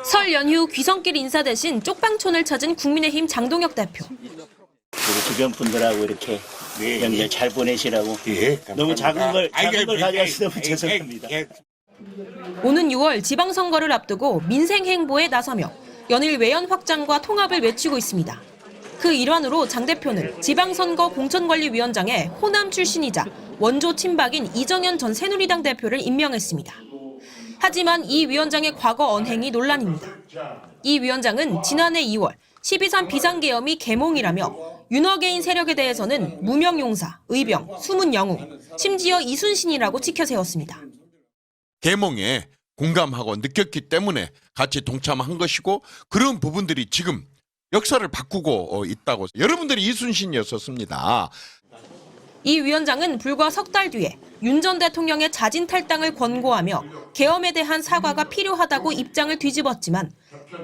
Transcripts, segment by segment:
설 연휴 귀성길 인사 대신 쪽방촌을 찾은 국민의힘 장동혁 대표. 그리고 주변 분들하고 이렇게 연결 잘 보내시라고. 너무 작은 걸 가져와서 너무 죄송합니다. 오는 6월 지방선거를 앞두고 민생 행보에 나서며 연일 외연 확장과 통합을 외치고 있습니다. 그 일환으로 장 대표는 지방선거 공천관리위원장에 호남 출신이자 원조 친박인 이정현 전 새누리당 대표를 임명했습니다. 하지만 이 위원장의 과거 언행이 논란입니다. 이 위원장은 지난해 2월 12.3 비상계엄이 계몽이라며 윤허개인 세력에 대해서는 무명용사, 의병, 숨은 영웅, 심지어 이순신이라고 치켜세웠습니다. 계몽에 공감하고 느꼈기 때문에 같이 동참한 것이고 그런 부분들이 지금 역사를 바꾸고 있다고. 여러분들이 이순신이었었습니다. 이 위원장은 불과 석 달 뒤에 윤 전 대통령의 자진 탈당을 권고하며 계엄에 대한 사과가 필요하다고 입장을 뒤집었지만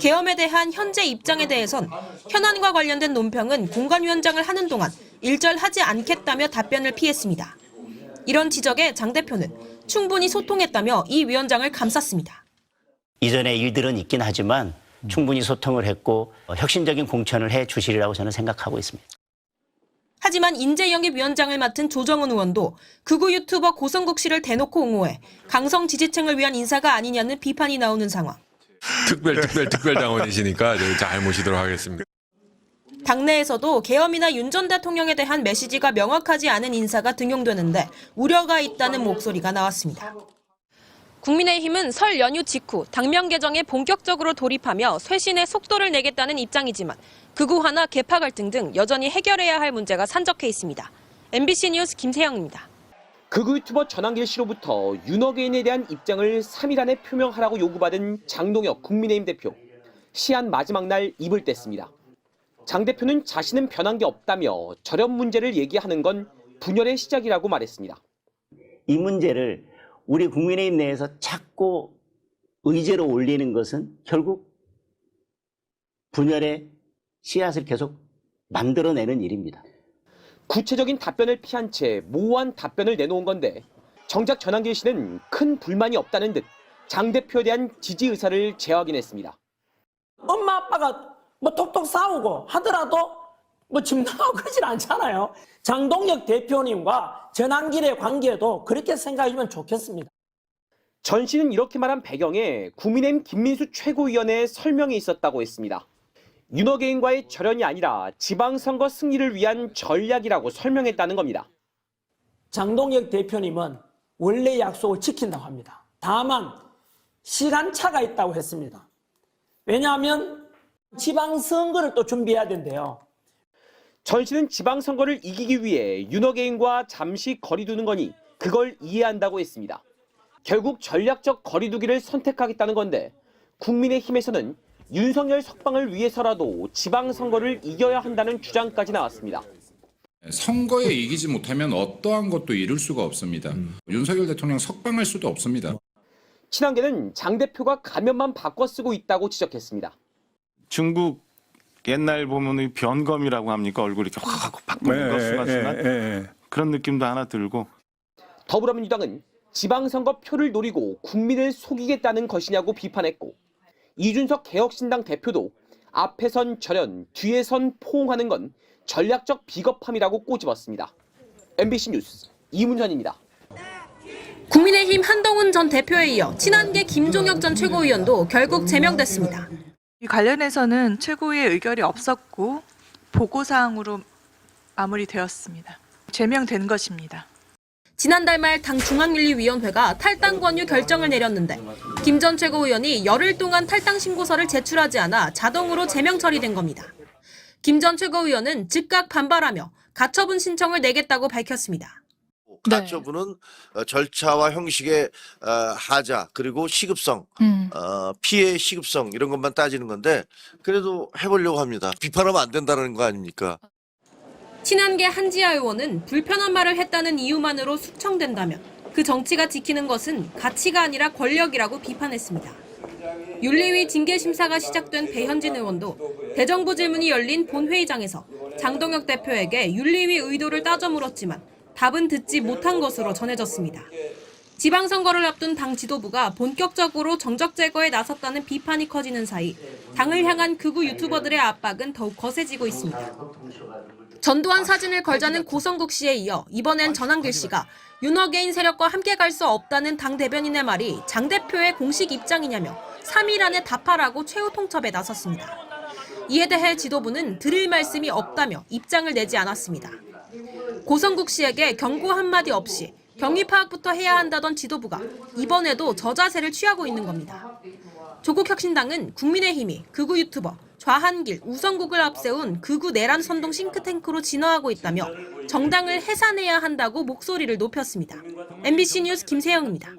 계엄에 대한 현재 입장에 대해선 현안과 관련된 논평은 공관위원장을 하는 동안 일절하지 않겠다며 답변을 피했습니다. 이런 지적에 장 대표는 충분히 소통했다며 이 위원장을 감쌌습니다. 이전의 일들은 있긴 하지만 충분히 소통을 했고 혁신적인 공천을 해 주시리라고 저는 생각하고 있습니다. 하지만 인재영입위원장을 맡은 조정은 의원도 극우 유튜버 고성국 씨를 대놓고 옹호해 강성 지지층을 위한 인사가 아니냐는 비판이 나오는 상황. 특별 당원이시니까 잘 모시도록 하겠습니다. 당내에서도 계엄이나 윤 전 대통령에 대한 메시지가 명확하지 않은 인사가 등용되는데 우려가 있다는 목소리가 나왔습니다. 국민의힘은 설 연휴 직후 당명 개정에 본격적으로 돌입하며 쇄신의 속도를 내겠다는 입장이지만 극우화나 계파 갈등 등 여전히 해결해야 할 문제가 산적해 있습니다. MBC 뉴스 김세영입니다. 극우 유튜버 전한길 씨로부터 윤허개인에 대한 입장을 3일 안에 표명하라고 요구받은 장동혁 국민의힘 대표. 시한 마지막 날 입을 뗐습니다. 장 대표는 자신은 변한 게 없다며 저렴 문제를 얘기하는 건 분열의 시작이라고 말했습니다. 이 문제를 우리 국민의힘 내에서 자꾸 의제로 올리는 것은 결국 분열의 씨앗을 계속 만들어내는 일입니다. 구체적인 답변을 피한 채 모호한 답변을 내놓은 건데 정작 전한길 씨는 큰 불만이 없다는 듯 장 대표에 대한 지지 의사를 재확인했습니다. 엄마 아빠가 톡톡 싸우고 하더라도 집 나가고 그러질 않잖아요. 장동혁 대표님과 전한길의 관계도 그렇게 생각하시면 좋겠습니다. 전 씨는 이렇게 말한 배경에 국민의힘 김민수 최고위원의 설명이 있었다고 했습니다. 윤허개인과의 절연이 아니라 지방선거 승리를 위한 전략이라고 설명했다는 겁니다. 장동혁 대표님은 원래 약속을 지킨다고 합니다. 다만 시간차가 있다고 했습니다. 왜냐하면 지방선거를 또 준비해야 된대요. 전 씨는 지방선거를 이기기 위해 윤허개인과 잠시 거리두는 거니 그걸 이해한다고 했습니다. 결국 전략적 거리두기를 선택하겠다는 건데 국민의힘에서는 윤석열 석방을 위해서라도 지방선거를 이겨야 한다는 주장까지 나왔습니다. 선거에 이기지 못하면 어떠한 것도 이룰 수가 없습니다. 윤석열 대통령 석방할 수도 없습니다. 친한계는 장 대표가 가면만 바꿔 쓰고 있다고 지적했습니다. 중국 옛날 보면 변검이라고 합니까? 얼굴이 이렇게 확 하고 바꾸는 거 순간순간 그런 느낌도 하나 들고. 더불어민주당은 지방선거 표를 노리고 국민을 속이겠다는 것이냐고 비판했고 이준석 개혁신당 대표도 앞에선 절연, 뒤에선 포옹하는 건 전략적 비겁함이라고 꼬집었습니다. MBC 뉴스 이문현입니다. 국민의힘 한동훈 전 대표에 이어 친한계 김종혁 전 최고위원도 결국 제명됐습니다. 이 관련해서는 최고위의 의결이 없었고 보고사항으로 마무리되었습니다. 제명된 것입니다. 지난달 말 당 중앙윤리위원회가 탈당 권유 결정을 내렸는데 김 전 최고위원이 열흘 동안 탈당 신고서를 제출하지 않아 자동으로 제명 처리된 겁니다. 김 전 최고위원은 즉각 반발하며 가처분 신청을 내겠다고 밝혔습니다. 가처분은 절차와 형식의 하자 그리고 시급성, 피해 시급성 이런 것만 따지는 건데 그래도 해보려고 합니다. 비판하면 안 된다는 거 아닙니까? 친한계 한지아 의원은 불편한 말을 했다는 이유만으로 숙청된다면 그 정치가 지키는 것은 가치가 아니라 권력이라고 비판했습니다. 윤리위 징계심사가 시작된 배현진 의원도 대정부 질문이 열린 본회의장에서 장동혁 대표에게 윤리위 의도를 따져 물었지만 답은 듣지 못한 것으로 전해졌습니다. 지방선거를 앞둔 당 지도부가 본격적으로 정적 제거에 나섰다는 비판이 커지는 사이 당을 향한 극우 유튜버들의 압박은 더욱 거세지고 있습니다. 전두환 사진을 걸자는 고성국 씨에 이어 이번엔 전한길 씨가 윤어게인 세력과 함께 갈 수 없다는 당 대변인의 말이 장 대표의 공식 입장이냐며 3일 안에 답하라고 최후 통첩에 나섰습니다. 이에 대해 지도부는 드릴 말씀이 없다며 입장을 내지 않았습니다. 고성국 씨에게 경고 한마디 없이 경위 파악부터 해야 한다던 지도부가 이번에도 저자세를 취하고 있는 겁니다. 조국혁신당은 국민의힘이 극우 유튜버 좌한길, 우성국을 앞세운 극우 내란 선동 싱크탱크로 진화하고 있다며 정당을 해산해야 한다고 목소리를 높였습니다. MBC 뉴스 김세영입니다.